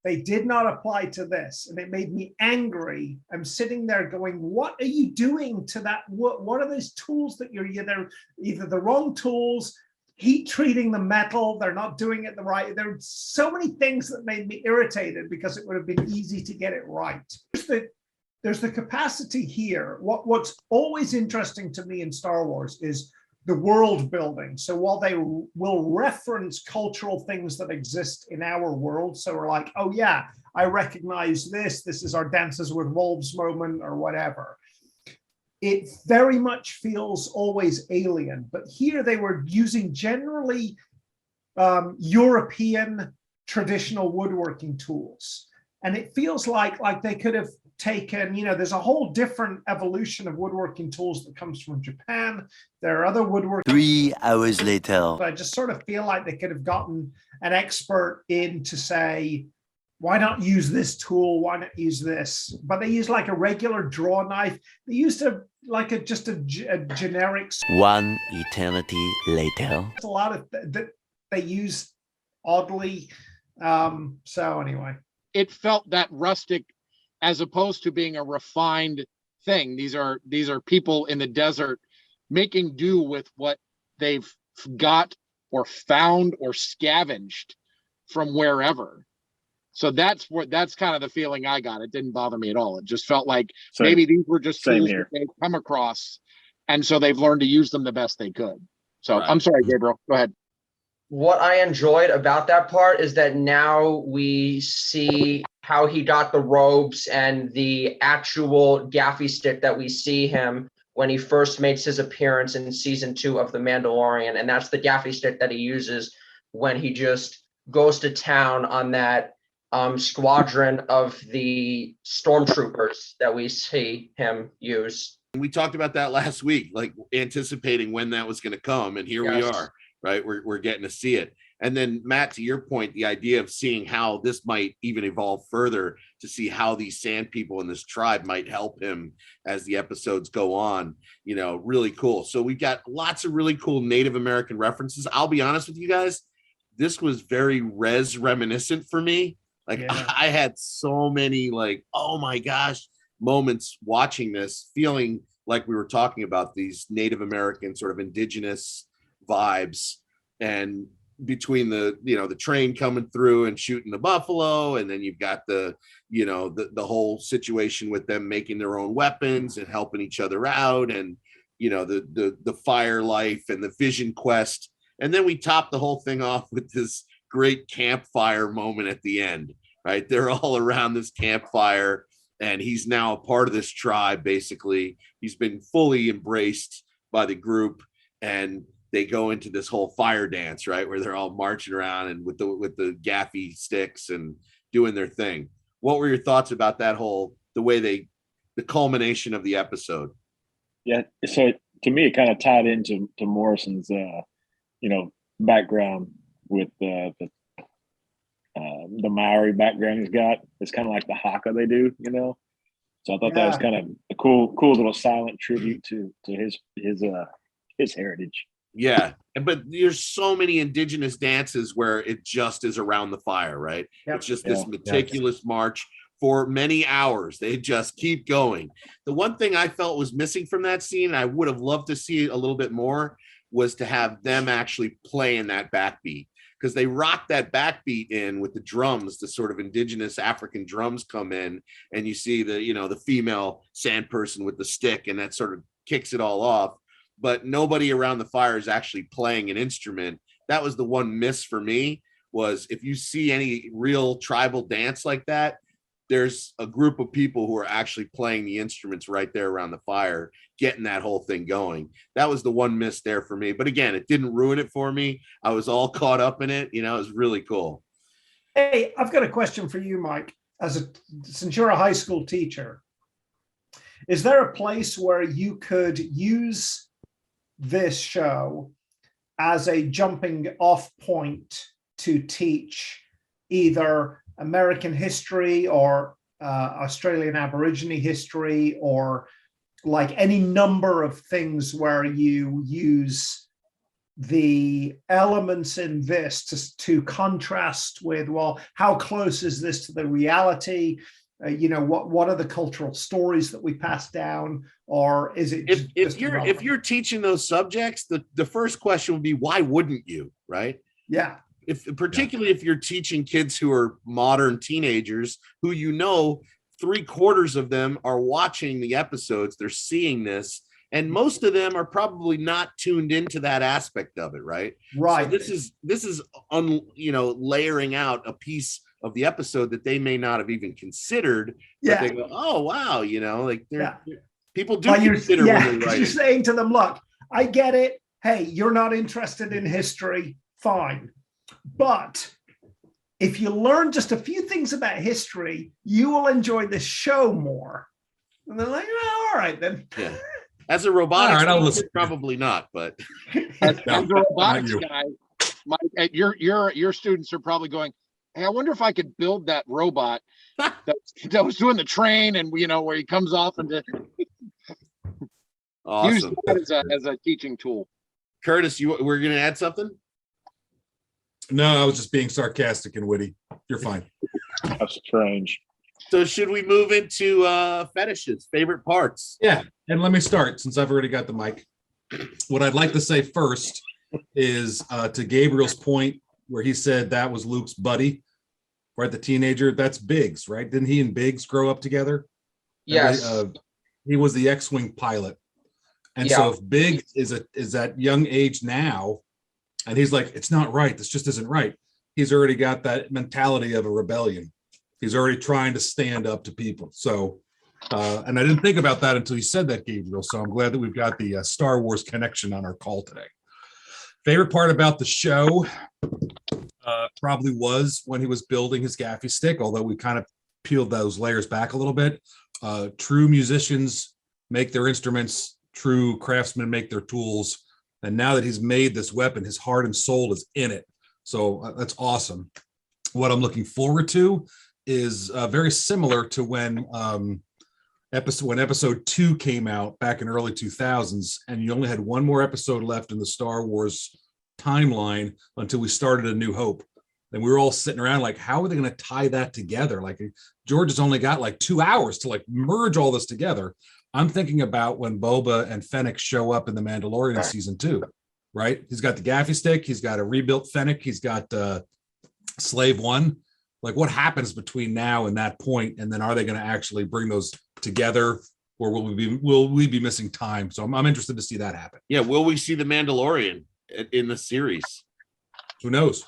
they did not apply to this. And it made me angry. I'm sitting there going, what are you doing to that? What are those tools that you're either the wrong tools, heat treating the metal, they're not doing it the right. There are so many things that made me irritated because it would have been easy to get it right. There's the capacity here. What's always interesting to me in Star Wars is the world building. So while they will reference cultural things that exist in our world, so we're like, oh yeah, I recognize this. This is our Dances with Wolves moment or whatever. It very much feels always alien, but here they were using generally European traditional woodworking tools. And it feels like they could have taken, there's a whole different evolution of woodworking tools that comes from Japan. There are other woodworking. 3 hours later. But I just sort of feel like they could have gotten an expert in to say, why not use this tool? Why not use this? But they use like a regular draw knife. They used just a generic. 1 eternity later. A lot of that they use oddly. So anyway. It felt that rustic as opposed to being a refined thing. These are people in the desert making do with what they've got or found or scavenged from wherever. So that's kind of the feeling I got. It didn't bother me at all. It just felt like maybe these were just tools that they've come across, and so they've learned to use them the best they could. So right. I'm sorry, Gabriel, go ahead. What I enjoyed about that part is that now we see how he got the robes and the actual gaffy stick that we see him when he first makes his appearance in season 2 of The Mandalorian. And that's the gaffy stick that he uses when he just goes to town on that squadron of the stormtroopers that we see him use. We talked about that last week, like anticipating when that was going to come, and here we are, right? We're getting to see it. And then, Matt, to your point, the idea of seeing how this might even evolve further, to see how these sand people in this tribe might help him as the episodes go on, really cool. So we've got lots of really cool Native American references. I'll be honest with you guys, this was very reminiscent for me. Like, I had so many oh my gosh moments watching this, feeling like we were talking about these Native American sort of indigenous vibes, and between the train coming through and shooting the buffalo, and then you've got the whole situation with them making their own weapons and helping each other out, and the fire life and the vision quest, and then we top the whole thing off with this great campfire moment at the end, right? They're all around this campfire, and he's now a part of this tribe. Basically, he's been fully embraced by the group, and they go into this whole fire dance, right, where they're all marching around and with the gaffy sticks and doing their thing. What were your thoughts about that the culmination of the episode? Yeah, so to me, it kind of tied into Morrison's, background with the Maori background he's got. It's kind of like the haka they do, So I thought that was kind of a cool little silent tribute to his heritage. Yeah, but there's so many indigenous dances where it just is around the fire, right? Yep. It's just this meticulous march for many hours. They just keep going. The one thing I felt was missing from that scene, I would have loved to see a little bit more, was to have them actually play in that backbeat, because they rock that backbeat in with the drums, the sort of indigenous African drums come in, and you see the female sand person with the stick, and that sort of kicks it all off. But nobody around the fire is actually playing an instrument. That was the one miss for me, was if you see any real tribal dance like that, there's a group of people who are actually playing the instruments right there around the fire, getting that whole thing going. That was the one miss there for me. But again, it didn't ruin it for me. I was all caught up in it. It was really cool. Hey, I've got a question for you, Mike. Since you're a high school teacher, is there a place where you could use this show as a jumping off point to teach either American history or Australian Aborigine history, or like any number of things where you use the elements in this to contrast with, well, how close is this to the reality? What are the cultural stories that we pass down, or is it if you're teaching those subjects, the first question would be, why wouldn't you, right? Yeah. Particularly if you're teaching kids who are modern teenagers, who 3/4 of them are watching the episodes, they're seeing this, and most of them are probably not tuned into that aspect of it, right? Right. So this is layering out a piece of the episode that they may not have even considered. But they go, oh wow, people do consider when they're writing. You're saying to them, look, I get it. Hey, you're not interested in history, fine. But if you learn just a few things about history, you will enjoy this show more. And they're like, oh, all right then. Yeah. As a robotics, probably not, but as a robotics guy, Mike, your students are probably going, hey, I wonder if I could build that robot that was doing the train, and where he comes off and awesome. Use that as a teaching tool. Curtis, we're going to add something? No, I was just being sarcastic and witty. You're fine. That's strange. So should we move into fetishes, favorite parts? Yeah, and let me start since I've already got the mic. What I'd like to say first is to Gabriel's point where he said that was Luke's buddy, right? The teenager, that's Biggs, right? Didn't he and Biggs grow up together? Yes. He was the X-Wing pilot. And so if Biggs is at young age now, and he's like, it's not right, this just isn't right, he's already got that mentality of a rebellion. He's already trying to stand up to people. So, and I didn't think about that until you said that, Gabriel. So I'm glad that we've got the Star Wars connection on our call today. Favorite part about the show, Probably was when he was building his gaffy stick, although we kind of peeled those layers back a little bit. True musicians make their instruments, true craftsmen make their tools. And now that he's made this weapon, his heart and soul is in it. So that's awesome. What I'm looking forward to is very similar to when episode 2 came out back in early 2000s, and you only had one more episode left in the Star Wars timeline until we started A New Hope. And we were all sitting around like, how are they going to tie that together? Like, George has only got like 2 hours to like merge all this together. I'm thinking about when Boba and Fennec show up in The Mandalorian season 2, right? He's got the gaffy stick. He's got a rebuilt Fennec. He's got Slave One. Like, what happens between now and that point? And then are they going to actually bring those together, or will we be missing time? So I'm interested to see that happen. Yeah. Will we see the Mandalorian in the series? Who knows?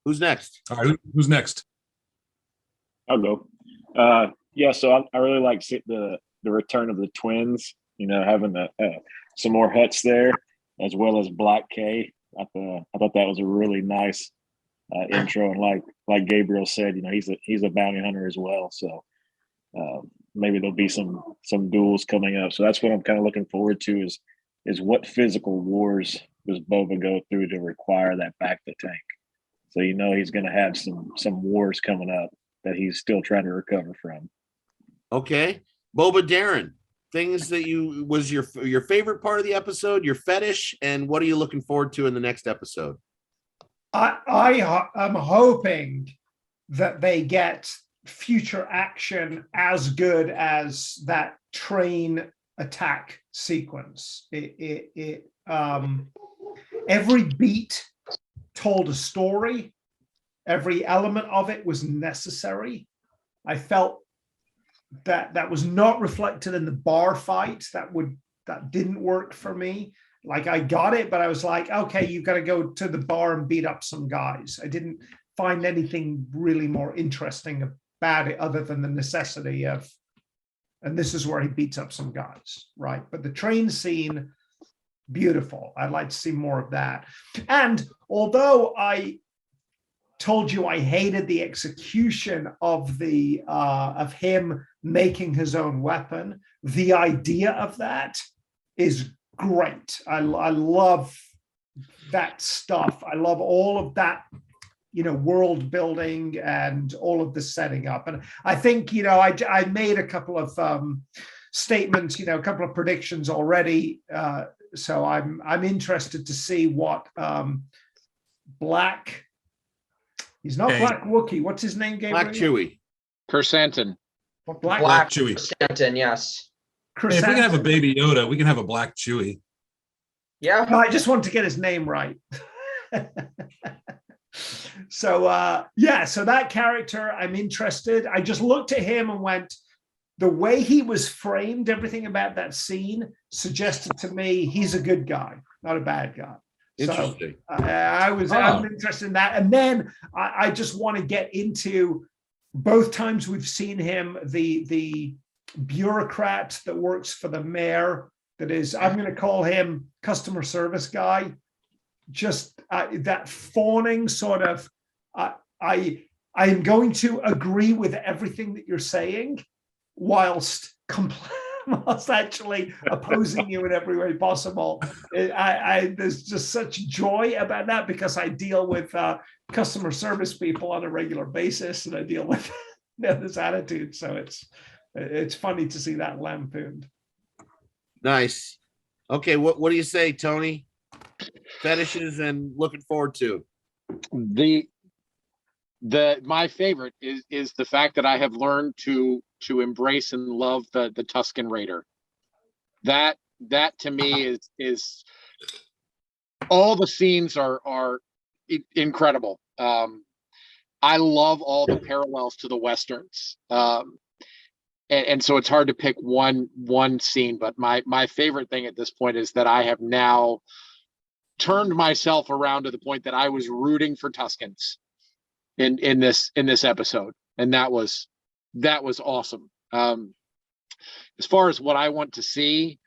Who's next? All right, who's next? I'll go. Yeah, so I really like the return of the twins. You know, having some more Huts there, as well as Black K. I thought that was a really nice intro, and like Gabriel said, you know, he's a bounty hunter as well. So maybe there'll be some duels coming up. So that's what I'm kind of looking forward to is what physical wars does Boba go through to require that bacta tank? So you know he's going to have some wars coming up that he's still trying to recover from. Okay, Boba Darren, things that was your favorite part of the episode, your fetish, and what are you looking forward to in the next episode? I am hoping that they get future action as good as that train attack sequence. Every beat told a story. Every element of it was necessary. I felt that was not reflected in the bar fight. That didn't work for me. Like, I got it, but I was like, okay, you've got to go to the bar and beat up some guys. I didn't find anything really more interesting about it other than the necessity of, and this is where he beats up some guys, right? But the train scene, beautiful. I'd like to see more of that. And although I told you I hated the execution of of him making his own weapon, the idea of that is great. I love that stuff. I love all of that, you know, world building and all of the setting up. And I think, you know, I made a couple of statements, you know, a couple of predictions already. So I'm interested to see what Black. He's not Black Wookiee. What's his name, Gabriel? Black Chewie. Kersantin. Black Chewie. Stanton, yes. Hey, if we can have a baby Yoda, we can have a Black Chewie. Yeah. No, I just wanted to get his name right. So so that character, I'm interested. I just looked at him and went, the way he was framed, everything about that scene suggested to me he's a good guy, not a bad guy. Interesting. So I'm interested in that. And then I just want to get into both times we've seen him, the bureaucrat that works for the mayor, that is, I'm going to call him customer service guy. Just that fawning sort of, I am going to agree with everything that you're saying whilst actually opposing you in every way possible. There's just such joy about that because I deal with customer service people on a regular basis, and I deal with this attitude. So it's funny to see that lampooned. Nice. Okay, what do you say, Tony? Fetishes and looking forward to. My favorite is the fact that I have learned to embrace and love the Tusken Raider. That to me is all the scenes are incredible. I love all the parallels to the Westerns. And so it's hard to pick one scene, but my favorite thing at this point is that I have now turned myself around to the point that I was rooting for Tuskens in this episode, and that was awesome. As far as what I want to see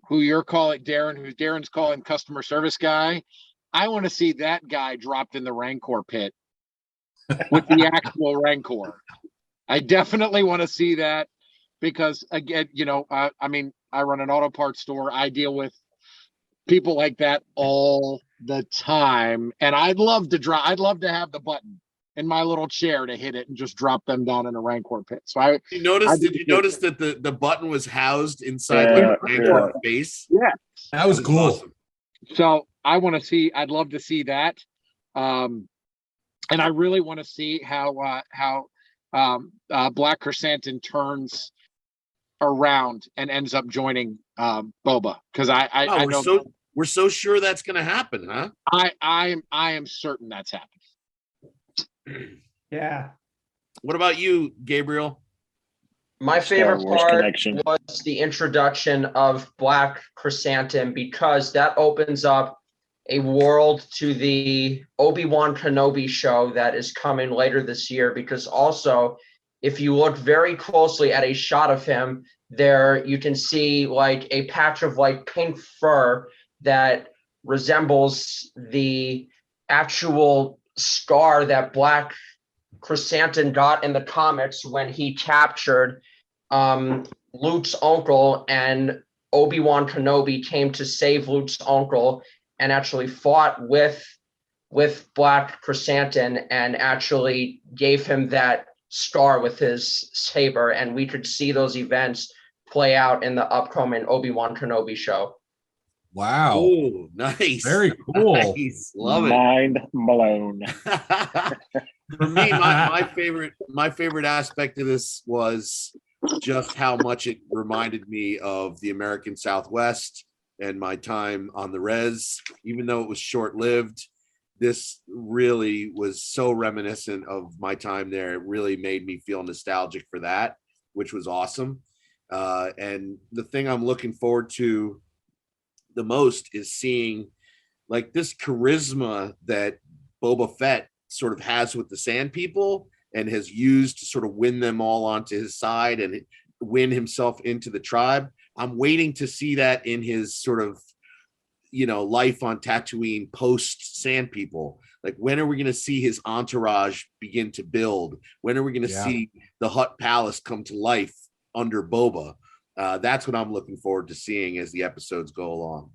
who you're calling Darren, who Darren's calling customer service guy. I want to see that guy dropped in the Rancor pit with the actual Rancor. I definitely want to see that because, again, I mean, I run an auto parts store. I deal with people like that all the time, and I'd love to have the button in my little chair to hit it and just drop them down in a Rancor pit. So did you notice that the button was housed inside like a Rancor face? Yeah, that was cool. Awesome. So I'd love to see that. And I really want to see how Black Chrysanthemum turns around and ends up joining Boba, because I know we're so sure that's going to happen, huh? I am certain that's happening. Yeah. What about you, Gabriel? My favorite part connection was the introduction of Black Chrysanthemum, because that opens up a world to the Obi-Wan Kenobi show that is coming later this year. Because also, if you look very closely at a shot of him there, you can see like a patch of like pink fur that resembles the actual scar that Black Chrysanthemum got in the comics when he captured Luke's uncle, and Obi-Wan Kenobi came to save Luke's uncle and actually fought with Black Chrysanthemum and actually gave him that scar with his saber. And we could see those events play out in the upcoming Obi-Wan Kenobi show. Wow. Ooh, nice. Very cool. Nice. Love it. Mind blown. For me, my favorite aspect of this was just how much it reminded me of the American Southwest and my time on the res. Even though it was short-lived, this really was so reminiscent of my time there. It really made me feel nostalgic for that, which was awesome. And the thing I'm looking forward to the most is seeing like this charisma that Boba Fett sort of has with the Sand People and has used to sort of win them all onto his side and win himself into the tribe. I'm waiting to see that in his sort of, life on Tatooine post Sand People. Like, when are we going to see his entourage begin to build? When are we going to see the Hutt Palace come to life under Boba? That's what I'm looking forward to seeing as the episodes go along.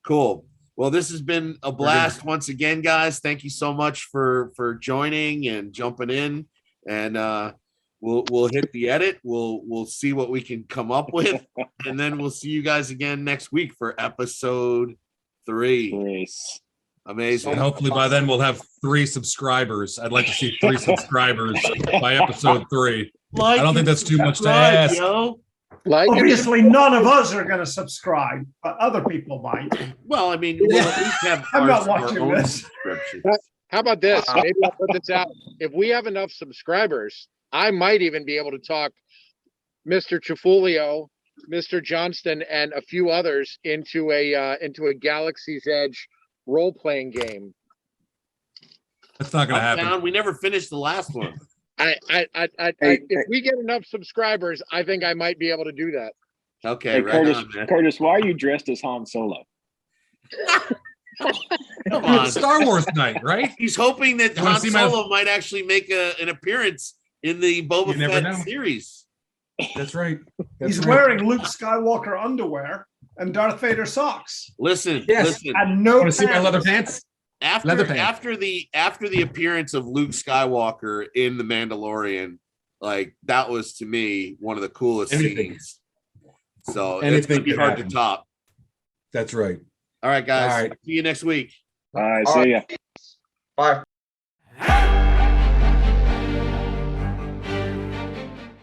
Cool. Well, this has been a blast once again, guys. Thank you so much for joining and jumping in. And we'll hit the edit. We'll see what we can come up with, and then we'll see you guys again next week for episode 3. Nice. Amazing. And hopefully by then we'll have 3 subscribers. I'd like to see 3 subscribers by episode 3. I don't think that's too much to ask. Yo. Obviously, none of us are going to subscribe, but other people might. Well, I mean, we'll at least have I'm not watching this. How about this? Maybe I'll put this out. If we have enough subscribers, I might even be able to talk Mr. Chifulio, Mr. Johnston, and a few others into a Galaxy's Edge role-playing game. That's not going to happen. We never finished the last one. If we get enough subscribers, I think I might be able to do that. Okay, hey, right Curtis, why are you dressed as Han Solo? Come on. It's Star Wars night, right? He's hoping that Han Solo might actually make an appearance in the Boba Fett series. That's right. He's wearing Luke Skywalker underwear and Darth Vader socks. Listen. And no Want to see my leather pants? After the appearance of Luke Skywalker in The Mandalorian, like, that was to me one of the coolest scenes. So it's gonna be hard to top. That's right. All right, guys. All right. See you next week. All right. See ya. Bye.